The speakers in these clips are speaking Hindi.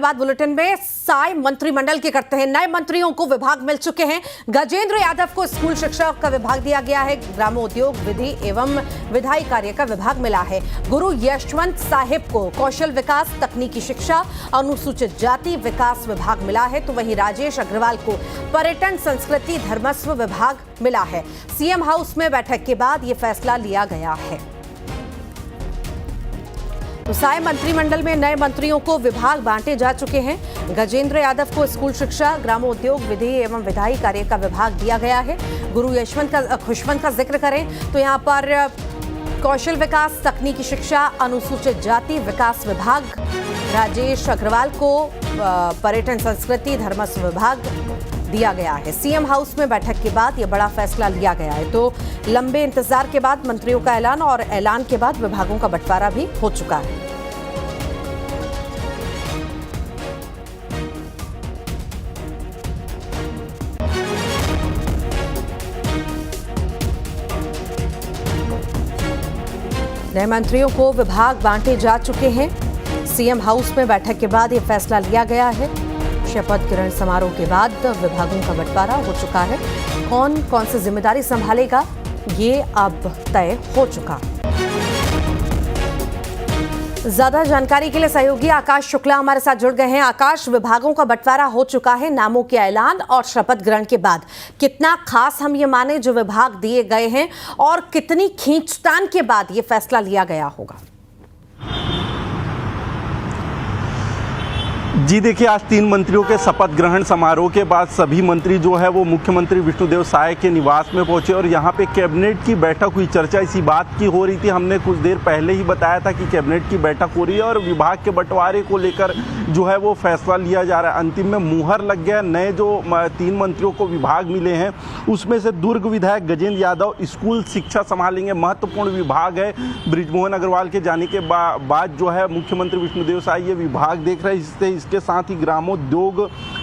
बाद बुलेटिन में साय मंत्रिमंडल के करते हैं। नए मंत्रियों को विभाग मिल चुके हैं। गजेंद्र यादव को स्कूल शिक्षा का विभाग दिया गया है। ग्रामोद्योग, विधि एवं विधायी कार्य का विभाग मिला है। गुरु यशवंत साहिब को कौशल विकास, तकनीकी शिक्षा, अनुसूचित जाति विकास विभाग मिला है। तो वहीं राजेश अग्रवाल को पर्यटन, संस्कृति, धर्मस्व विभाग मिला है। सीएम हाउस में बैठक के बाद ये फैसला लिया गया है। तो साय मंत्रिमंडल में नए मंत्रियों को विभाग बांटे जा चुके हैं। गजेंद्र यादव को स्कूल शिक्षा, ग्रामोद्योग, विधि एवं विधायी कार्य का विभाग दिया गया है। गुरु खुशवंत का जिक्र करें तो यहाँ पर कौशल विकास, तकनीकी शिक्षा, अनुसूचित जाति विकास विभाग, राजेश अग्रवाल को पर्यटन, संस्कृति, धर्मस्व विभाग दिया गया है। सीएम हाउस में बैठक के बाद यह बड़ा फैसला लिया गया है। तो लंबे इंतजार के बाद मंत्रियों का ऐलान और ऐलान के बाद विभागों का बंटवारा भी हो चुका है। नए मंत्रियों को विभाग बांटे जा चुके हैं। सीएम हाउस में बैठक के बाद यह फैसला लिया गया है। शपथ ग्रहण समारोह के बाद विभागों का बंटवारा हो चुका है। कौन कौन सी जिम्मेदारी संभालेगा ये अब तय हो चुका। ज्यादा जानकारी के लिए सहयोगी आकाश शुक्ला हमारे साथ जुड़ गए हैं। आकाश, विभागों का बंटवारा हो चुका है। नामों के ऐलान और शपथ ग्रहण के बाद कितना खास हम ये माने जो विभाग दिए गए हैं और कितनी खींचतान के बाद ये फैसला लिया गया होगा? जी देखिए, आज 3 मंत्रियों के शपथ ग्रहण समारोह के बाद सभी मंत्री जो है वो मुख्यमंत्री विष्णुदेव साय के निवास में पहुंचे और यहाँ पे कैबिनेट की बैठक हुई। चर्चा इसी बात की हो रही थी। हमने कुछ देर पहले ही बताया था कि कैबिनेट की बैठक हो रही है और विभाग के बंटवारे को लेकर जो है वो फैसला लिया जा रहा है। अंतिम में मुहर लग गया। नए जो 3 मंत्रियों को विभाग मिले हैं उसमें से दुर्ग विधायक गजेंद्र यादव स्कूल शिक्षा संभालेंगे। महत्वपूर्ण विभाग है। बृजमोहन अग्रवाल के जाने के बाद जो है मुख्यमंत्री विष्णुदेव साय ये विभाग देख रहे हैं। इसके साथ ही ग्रामोद्योग,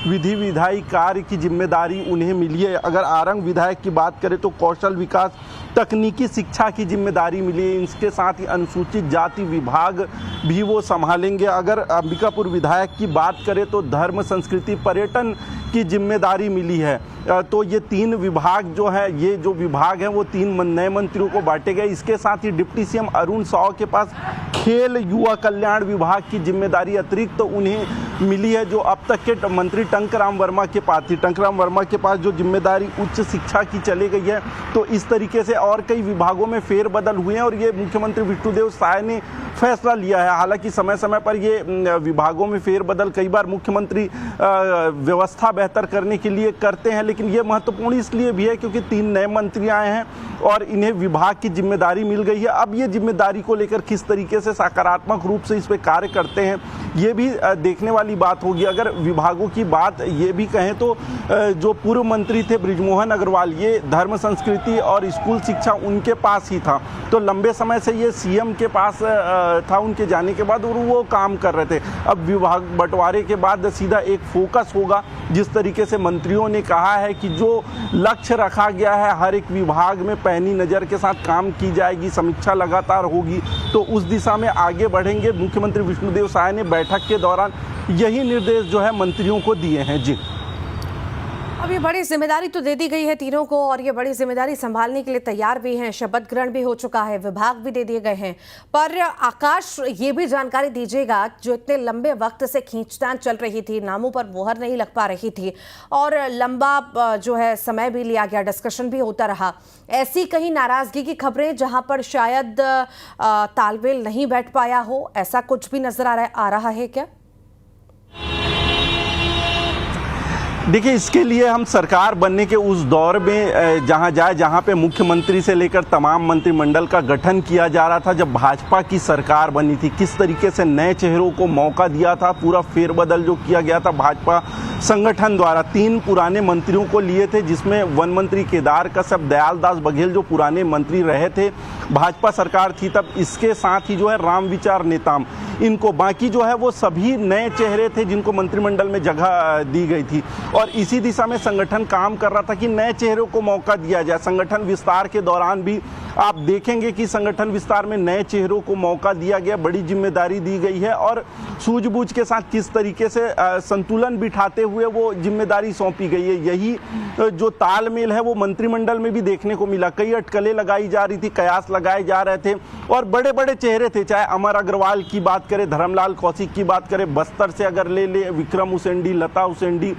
विधि विधायी कार्य की जिम्मेदारी उन्हें मिली है। अगर आरंग विधायक की बात करें तो कौशल विकास, तकनीकी शिक्षा की जिम्मेदारी मिली है। इसके साथ ही अनुसूचित जाति विभाग भी वो संभालेंगे। अगर अंबिकापुर विधायक की बात करें तो धर्म, संस्कृति, पर्यटन की जिम्मेदारी मिली है। तो ये 3 विभाग जो है, ये जो विभाग हैं वो 3 नए मंत्रियों को बांटे गए। इसके साथ ही डिप्टी सीएम अरुण साव के पास खेल युवा कल्याण विभाग की जिम्मेदारी अतिरिक्त तो उन्हें मिली है, जो अब तक के मंत्री टंकराम वर्मा के पास थी। टंकराम वर्मा के पास जो जिम्मेदारी उच्च शिक्षा की चली गई है। तो इस तरीके से और कई विभागों में फेरबदल हुए हैं और ये मुख्यमंत्री विष्णुदेव साय ने फैसला लिया है। हालांकि समय समय पर ये विभागों में फेरबदल कई बार मुख्यमंत्री व्यवस्था बेहतर करने के लिए करते हैं, लेकिन ये महत्वपूर्ण इसलिए भी है क्योंकि 3 नए मंत्री आए हैं और इन्हें विभाग की जिम्मेदारी मिल गई है। अब ये जिम्मेदारी को लेकर किस तरीके से सकारात्मक रूप से इस पे कार्य करते हैं ये भी देखने वाली बात होगी। अगर विभागों की बात ये भी कहें तो जो पूर्व मंत्री थे बृजमोहन अग्रवाल, ये धर्म, संस्कृति और स्कूल शिक्षा उनके पास ही था। तो लंबे समय से ये सीएम के पास था उनके जाने के बाद और वो काम कर रहे थे। अब विभाग बंटवारे के बाद सीधा एक फोकस होगा। जिस तरीके से मंत्रियों ने कहा है कि जो लक्ष्य रखा गया है हर एक विभाग में पैनी नज़र के साथ काम की जाएगी, समीक्षा लगातार होगी, तो उस दिशा में आगे बढ़ेंगे। मुख्यमंत्री विष्णुदेव साय ने बैठक के दौरान यही निर्देश जो है मंत्रियों को दिए हैं। जी, अब ये बड़ी जिम्मेदारी तो दे दी गई है तीनों को और ये बड़ी जिम्मेदारी संभालने के लिए तैयार भी हैं। शपथ ग्रहण भी हो चुका है, विभाग भी दे दिए गए हैं। पर आकाश, ये भी जानकारी दीजिएगा, जो इतने लंबे वक्त से खींचतान चल रही थी, नामों पर मुहर नहीं लग पा रही थी और लंबा जो है समय भी लिया गया, डिस्कशन भी होता रहा, ऐसी कहीं नाराजगी की खबरें जहां पर शायद तालमेल नहीं बैठ पाया हो, ऐसा कुछ भी नजर आ रहा है क्या? देखिए, इसके लिए हम सरकार बनने के उस दौर में जहाँ पे मुख्यमंत्री से लेकर तमाम मंत्रिमंडल का गठन किया जा रहा था, जब भाजपा की सरकार बनी थी, किस तरीके से नए चेहरों को मौका दिया था, पूरा फेरबदल जो किया गया था भाजपा संगठन द्वारा। 3 पुराने मंत्रियों को लिए थे, जिसमें वन मंत्री केदार कश्यप, दयाल दास बघेल जो पुराने मंत्री रहे थे, भाजपा सरकार थी तब। इसके साथ ही जो है रामविचार नेताम, इनको, बाकी जो है वो सभी नए चेहरे थे जिनको मंत्रिमंडल में जगह दी गई थी। और इसी दिशा में संगठन काम कर रहा था कि नए चेहरों को मौका दिया जाए। संगठन विस्तार के दौरान भी आप देखेंगे कि संगठन विस्तार में नए चेहरों को मौका दिया गया, बड़ी जिम्मेदारी दी गई है और सूझबूझ के साथ किस तरीके से संतुलन बिठाते हुए वो जिम्मेदारी सौंपी गई है। यही जो तालमेल है वो मंत्रिमंडल में भी देखने को मिला। कई अटकलें लगाई जा रही थी, कयास लगाए जा रहे थे और बड़े बड़े चेहरे थे, चाहे अमर अग्रवाल की बात करें, धर्मलाल कौशिक की बात करें, बस्तर से अगर ले विक्रम उसेंडी, लता उसेंडी,